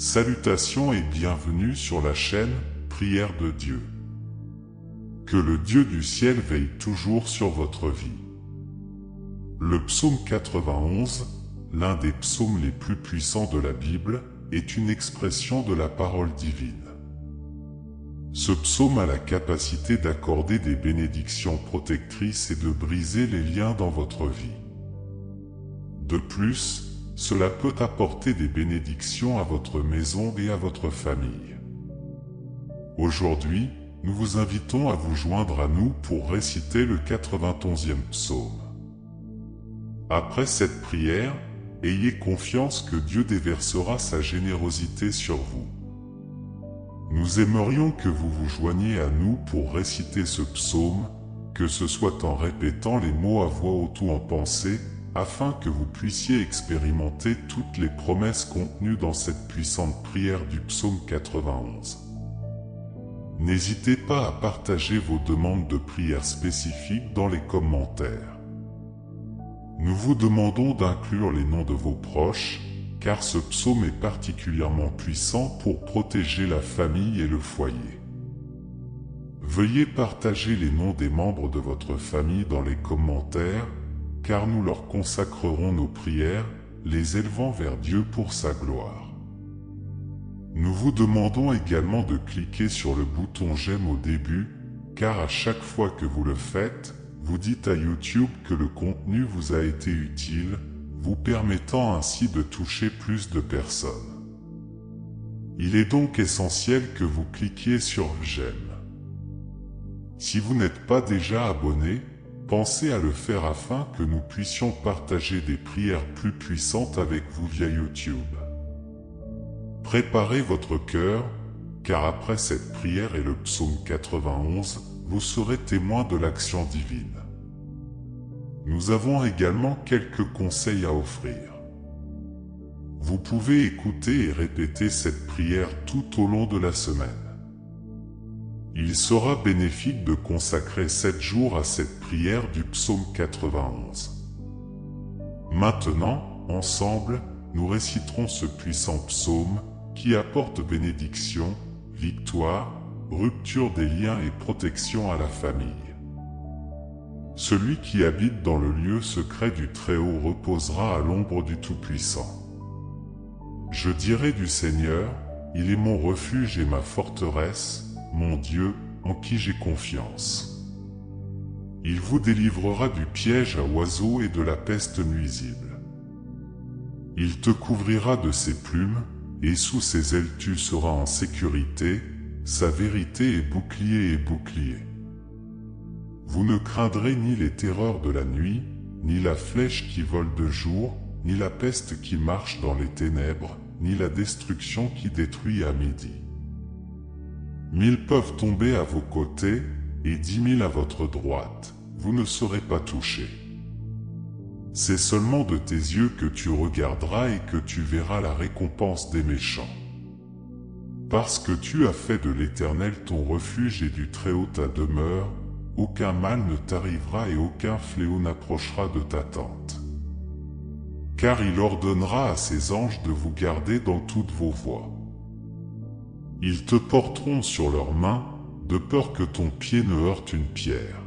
Salutations et bienvenue sur la chaîne Prière de Dieu. Que le Dieu du ciel veille toujours sur votre vie. Le psaume 91, l'un des psaumes les plus puissants de la Bible, est une expression de la parole divine. Ce psaume a la capacité d'accorder des bénédictions protectrices et de briser les liens dans votre vie. De plus, cela peut apporter des bénédictions à votre maison et à votre famille. Aujourd'hui, nous vous invitons à vous joindre à nous pour réciter le 91e psaume. Après cette prière, ayez confiance que Dieu déversera sa générosité sur vous. Nous aimerions que vous vous joigniez à nous pour réciter ce psaume, que ce soit en répétant les mots à voix haute ou en pensée, afin que vous puissiez expérimenter toutes les promesses contenues dans cette puissante prière du psaume 91. N'hésitez pas à partager vos demandes de prière spécifiques dans les commentaires. Nous vous demandons d'inclure les noms de vos proches, car ce psaume est particulièrement puissant pour protéger la famille et le foyer. Veuillez partager les noms des membres de votre famille dans les commentaires, car nous leur consacrerons nos prières, les élevant vers Dieu pour sa gloire. Nous vous demandons également de cliquer sur le bouton j'aime au début, car à chaque fois que vous le faites, vous dites à YouTube que le contenu vous a été utile, vous permettant ainsi de toucher plus de personnes. Il est donc essentiel que vous cliquiez sur j'aime. Si vous n'êtes pas déjà abonné, pensez à le faire afin que nous puissions partager des prières plus puissantes avec vous via YouTube. Préparez votre cœur, car après cette prière et le psaume 91, vous serez témoin de l'action divine. Nous avons également quelques conseils à offrir. Vous pouvez écouter et répéter cette prière tout au long de la semaine. Il sera bénéfique de consacrer 7 jours à cette prière du psaume 91. Maintenant, ensemble, nous réciterons ce puissant psaume qui apporte bénédiction, victoire, rupture des liens et protection à la famille. Celui qui habite dans le lieu secret du Très-Haut reposera à l'ombre du Tout-Puissant. Je dirai du Seigneur, il est mon refuge et ma forteresse, mon Dieu, en qui j'ai confiance. Il vous délivrera du piège à oiseaux et de la peste nuisible. Il te couvrira de ses plumes, et sous ses ailes tu seras en sécurité, sa vérité est bouclier et bouclier. Vous ne craindrez ni les terreurs de la nuit, ni la flèche qui vole de jour, ni la peste qui marche dans les ténèbres, ni la destruction qui détruit à midi. 1000 peuvent tomber à vos côtés, et 10 000 à votre droite, vous ne serez pas touchés. C'est seulement de tes yeux que tu regarderas et que tu verras la récompense des méchants. Parce que tu as fait de l'Éternel ton refuge et du Très-Haut ta demeure, aucun mal ne t'arrivera et aucun fléau n'approchera de ta tente. Car il ordonnera à ses anges de vous garder dans toutes vos voies. Ils te porteront sur leurs mains, de peur que ton pied ne heurte une pierre.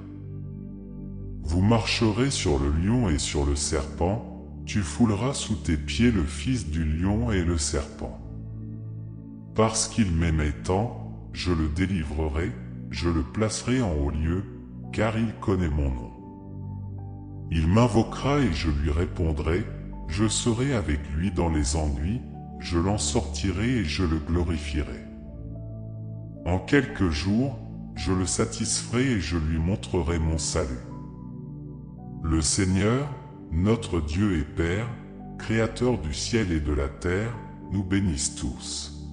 Vous marcherez sur le lion et sur le serpent, tu fouleras sous tes pieds le fils du lion et le serpent. Parce qu'il m'aimait tant, je le délivrerai, je le placerai en haut lieu, car il connaît mon nom. Il m'invoquera et je lui répondrai, je serai avec lui dans les ennuis, je l'en sortirai et je le glorifierai. En quelques jours, je le satisferai et je lui montrerai mon salut. Le Seigneur, notre Dieu et Père, Créateur du ciel et de la terre, nous bénisse tous.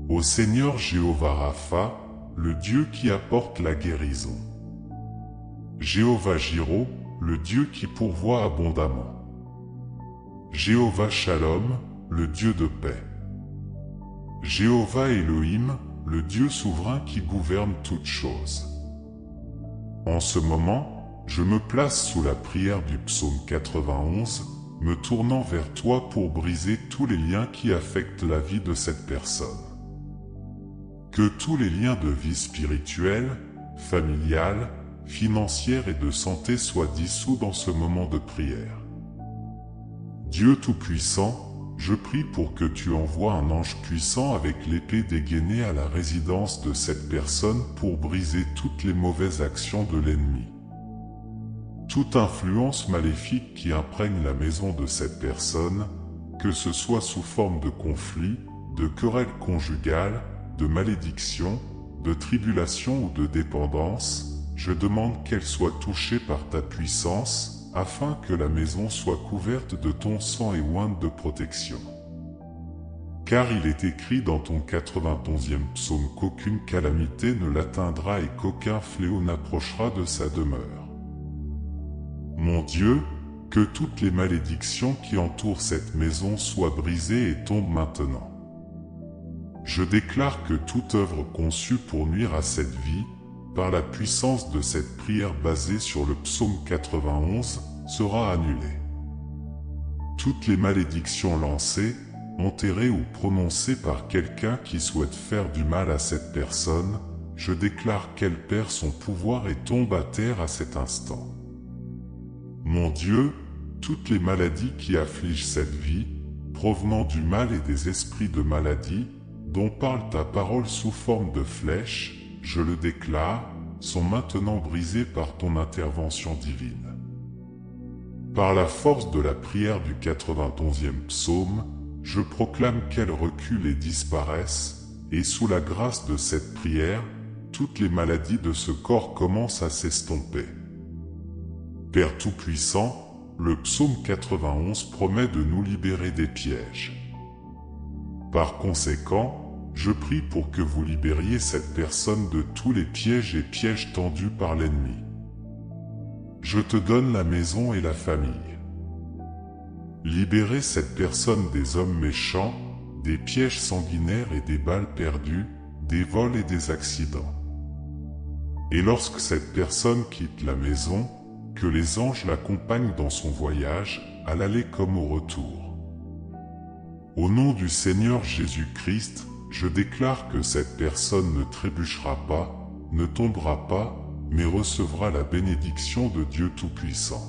Au Seigneur Jéhovah Rapha, le Dieu qui apporte la guérison. Jéhovah Jiro, le Dieu qui pourvoit abondamment. Jéhovah Shalom, le Dieu de paix. Jéhovah Elohim, le Dieu souverain qui gouverne toutes choses. En ce moment, je me place sous la prière du psaume 91, me tournant vers toi pour briser tous les liens qui affectent la vie de cette personne. Que tous les liens de vie spirituelle, familiale, financière et de santé soient dissous dans ce moment de prière. Dieu Tout-Puissant, je prie pour que tu envoies un ange puissant avec l'épée dégainée à la résidence de cette personne pour briser toutes les mauvaises actions de l'ennemi. Toute influence maléfique qui imprègne la maison de cette personne, que ce soit sous forme de conflit, de querelle conjugale, de malédiction, de tribulation ou de dépendance, je demande qu'elle soit touchée par ta puissance, afin que la maison soit couverte de ton sang et ointe de protection. Car il est écrit dans ton 91e psaume qu'aucune calamité ne l'atteindra et qu'aucun fléau n'approchera de sa demeure. Mon Dieu, que toutes les malédictions qui entourent cette maison soient brisées et tombent maintenant. Je déclare que toute œuvre conçue pour nuire à cette vie, par la puissance de cette prière basée sur le psaume 91, sera annulée. Toutes les malédictions lancées, enterrées ou prononcées par quelqu'un qui souhaite faire du mal à cette personne, je déclare qu'elle perd son pouvoir et tombe à terre à cet instant. Mon Dieu, toutes les maladies qui affligent cette vie, provenant du mal et des esprits de maladie, dont parle ta parole sous forme de flèches, je le déclare, sont maintenant brisées par ton intervention divine. Par la force de la prière du 91e psaume, je proclame qu'elles reculent et disparaissent, et sous la grâce de cette prière, toutes les maladies de ce corps commencent à s'estomper. Père Tout-Puissant, le psaume 91 promet de nous libérer des pièges. Par conséquent, je prie pour que vous libériez cette personne de tous les pièges et pièges tendus par l'ennemi. Je te donne la maison et la famille. Libérez cette personne des hommes méchants, des pièges sanguinaires et des balles perdues, des vols et des accidents. Et lorsque cette personne quitte la maison, que les anges l'accompagnent dans son voyage, à l'aller comme au retour. Au nom du Seigneur Jésus-Christ, je déclare que cette personne ne trébuchera pas, ne tombera pas, mais recevra la bénédiction de Dieu Tout-Puissant.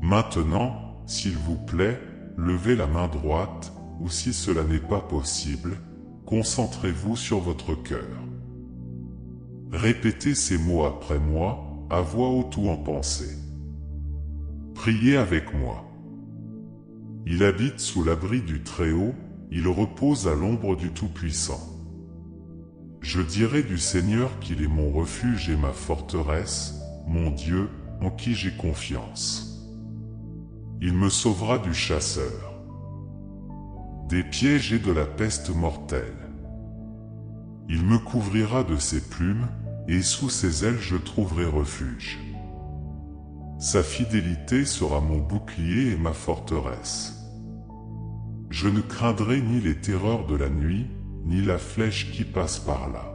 Maintenant, s'il vous plaît, levez la main droite, ou si cela n'est pas possible, concentrez-vous sur votre cœur. Répétez ces mots après moi, à voix haute ou en pensée. Priez avec moi. Il habite sous l'abri du Très-Haut, il repose à l'ombre du Tout-Puissant. Je dirai du Seigneur qu'il est mon refuge et ma forteresse, mon Dieu, en qui j'ai confiance. Il me sauvera du chasseur, des pièges et de la peste mortelle. Il me couvrira de ses plumes, et sous ses ailes je trouverai refuge. Sa fidélité sera mon bouclier et ma forteresse. Je ne craindrai ni les terreurs de la nuit, ni la flèche qui passe par là.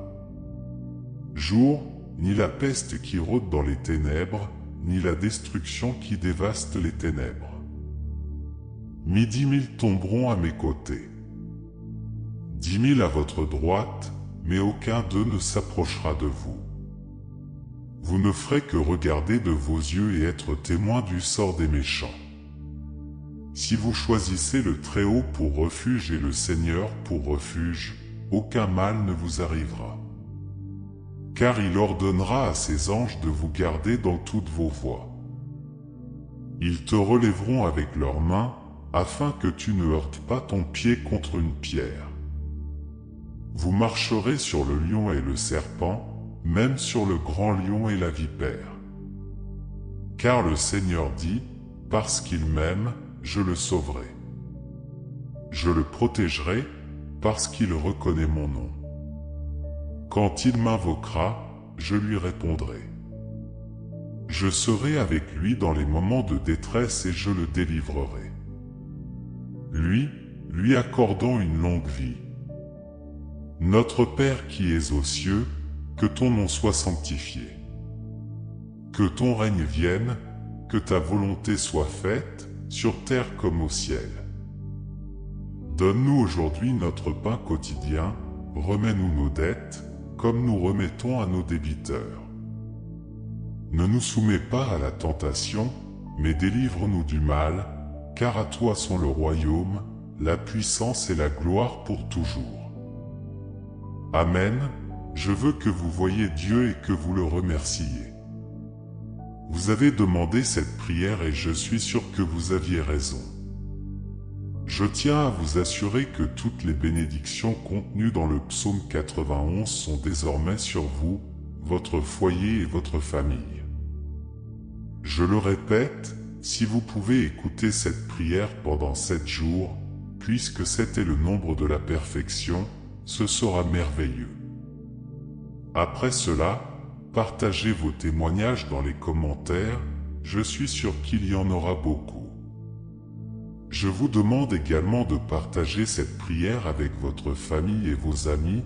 Jour, ni la peste qui rôde dans les ténèbres, ni la destruction qui dévaste les ténèbres. 10 000 tomberont à mes côtés, 10 000 à votre droite, mais aucun d'eux ne s'approchera de vous. Vous ne ferez que regarder de vos yeux et être témoin du sort des méchants. Si vous choisissez le Très-Haut pour refuge et le Seigneur pour refuge, aucun mal ne vous arrivera. Car il ordonnera à ses anges de vous garder dans toutes vos voies. Ils te relèveront avec leurs mains, afin que tu ne heurtes pas ton pied contre une pierre. Vous marcherez sur le lion et le serpent, même sur le grand lion et la vipère. Car le Seigneur dit, parce qu'il m'aime, je le sauverai. Je le protégerai, parce qu'il reconnaît mon nom. Quand il m'invoquera, je lui répondrai. Je serai avec lui dans les moments de détresse et je le délivrerai. Lui accordant une longue vie. Notre Père qui es aux cieux, que ton nom soit sanctifié. Que ton règne vienne, que ta volonté soit faite, sur terre comme au ciel. Donne-nous aujourd'hui notre pain quotidien, remets-nous nos dettes, comme nous remettons à nos débiteurs. Ne nous soumets pas à la tentation, mais délivre-nous du mal, car à toi sont le royaume, la puissance et la gloire pour toujours. Amen. Je veux que vous voyiez Dieu et que vous le remerciez. Vous avez demandé cette prière et je suis sûr que vous aviez raison. Je tiens à vous assurer que toutes les bénédictions contenues dans le psaume 91 sont désormais sur vous, votre foyer et votre famille. Je le répète, si vous pouvez écouter cette prière pendant 7 jours, puisque 7 est le nombre de la perfection, ce sera merveilleux. Après cela, partagez vos témoignages dans les commentaires, je suis sûr qu'il y en aura beaucoup. Je vous demande également de partager cette prière avec votre famille et vos amis,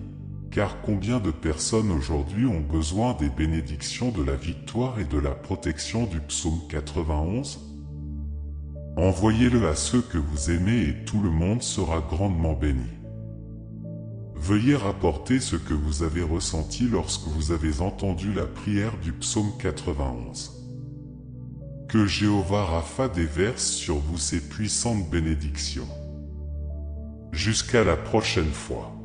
car combien de personnes aujourd'hui ont besoin des bénédictions de la victoire et de la protection du psaume 91? Envoyez-le à ceux que vous aimez et tout le monde sera grandement béni. Veuillez rapporter ce que vous avez ressenti lorsque vous avez entendu la prière du psaume 91. Que Jéhovah Rapha déverse sur vous ses puissantes bénédictions. Jusqu'à la prochaine fois.